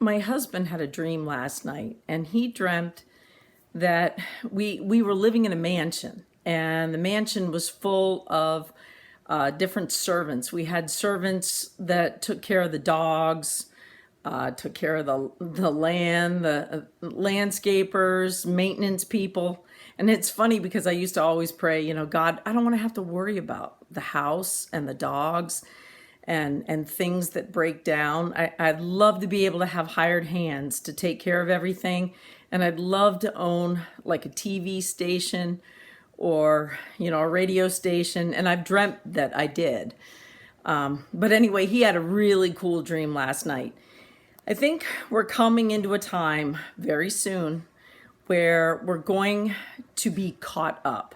my husband had a dream last night, and he dreamt that we were living in a mansion, and the mansion was full of different servants. We had servants that took care of the dogs, took care of the land, the landscapers, maintenance people. And it's funny because I used to always pray, God, I don't want to have to worry about the house and the dogs and things that break down. I'd love to be able to have hired hands to take care of everything. And I'd love to own like a TV station or, a radio station. And I've dreamt that I did. But anyway, he had a really cool dream last night. I think we're coming into a time very soon where we're going to be caught up.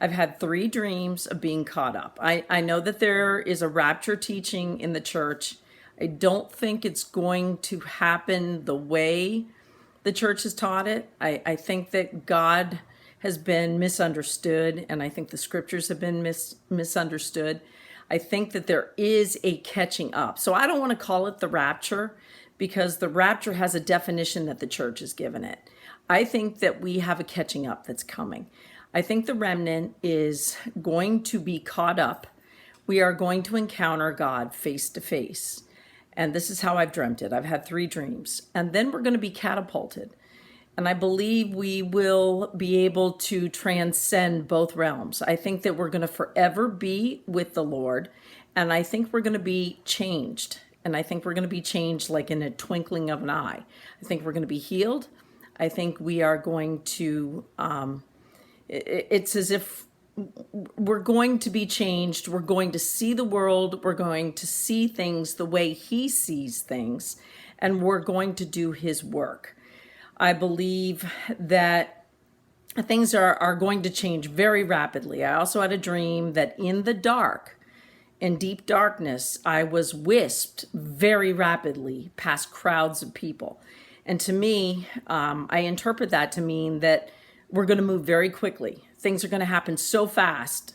I've had 3 dreams of being caught up. I know that there is a rapture teaching in the church. I don't think it's going to happen the way the church has taught it. I think that God has been misunderstood, and I think the scriptures have been misunderstood. I think that there is a catching up. So I don't want to call it the rapture because the rapture has a definition that the church has given it. I think that we have a catching up that's coming. I think the remnant is going to be caught up. We are going to encounter God face to face. And this is how I've dreamt it. I've had 3 dreams. And then we're going to be catapulted. And I believe we will be able to transcend both realms. I think that we're going to forever be with the Lord. And I think we're going to be changed. And I think we're going to be changed like in a twinkling of an eye. I think we're going to be healed. I think we are going to, it's as if we're going to be changed. We're going to see the world. We're going to see things the way he sees things. And we're going to do his work. I believe that things are going to change very rapidly. I also had a dream that in the dark, in deep darkness, I was whisked very rapidly past crowds of people. And to me, I interpret that to mean that we're going to move very quickly. Things are going to happen so fast.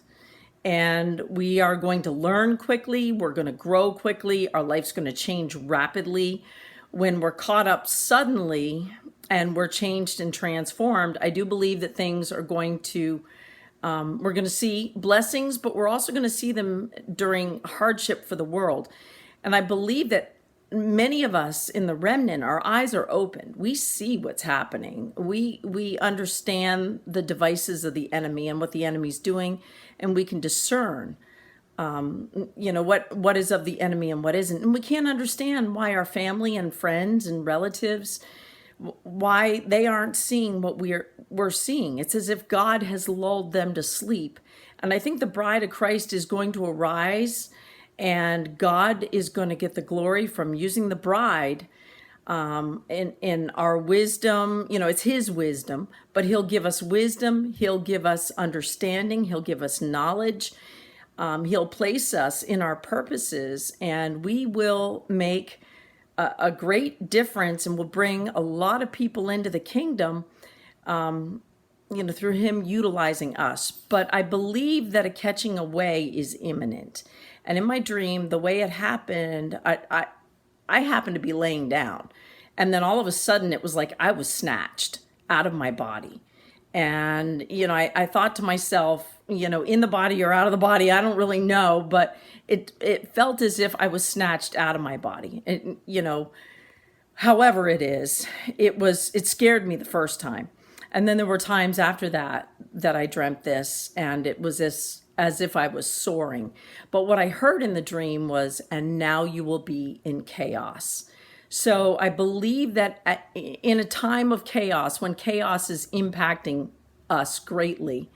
And we are going to learn quickly. We're going to grow quickly. Our life's going to change rapidly. When we're caught up suddenly and we're changed and transformed, I do believe that things are going to, we're going to see blessings, but we're also going to see them during hardship for the world. And I believe that many of us in the remnant, our eyes are open. We see what's happening. We understand the devices of the enemy and what the enemy's doing, and we can discern, what is of the enemy and what isn't. And we can't understand why our family and friends and relatives, why they aren't seeing what we're seeing. It's as if God has lulled them to sleep. And I think the bride of Christ is going to arise, and God is going to get the glory from using the bride in our wisdom. It's his wisdom, but he'll give us wisdom. He'll give us understanding. He'll give us knowledge. He'll place us in our purposes, and we will make a great difference, and will bring a lot of people into the kingdom, through him utilizing us. But I believe that a catching away is imminent. And in my dream, the way it happened, I happened to be laying down. And then all of a sudden, it was like I was snatched out of my body. And, I thought to myself, in the body or out of the body, I don't really know. But it felt as if I was snatched out of my body. However it is, it scared me the first time. And then there were times after that I dreamt this, and it was as if I was soaring. But what I heard in the dream was, and now you will be in chaos. So I believe that in a time of chaos, when chaos is impacting us greatly,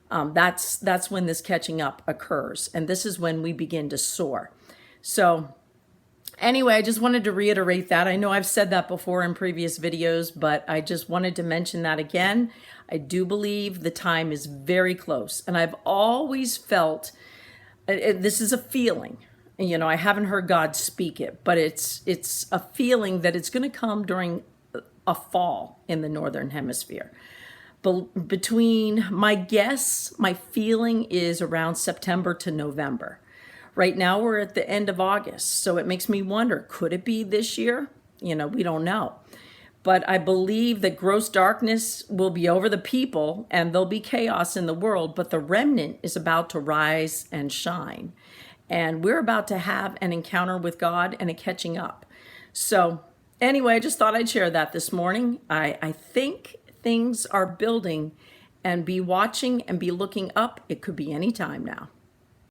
that's when this catching up occurs. And this is when we begin to soar. So anyway, I just wanted to reiterate that. I know I've said that before in previous videos, but I just wanted to mention that again. I do believe the time is very close. And I've always felt, this is a feeling. I haven't heard God speak it, but it's a feeling that it's going to come during a fall in the Northern Hemisphere. Between, my guess, my feeling is around September to November. Right now we're at the end of August, so it makes me wonder, could it be this year? We don't know. But I believe that gross darkness will be over the people and there'll be chaos in the world, but the remnant is about to rise and shine. And we're about to have an encounter with God and a catching up. So, anyway, I just thought I'd share that this morning. I think things are building, and be watching and be looking up. It could be any time now.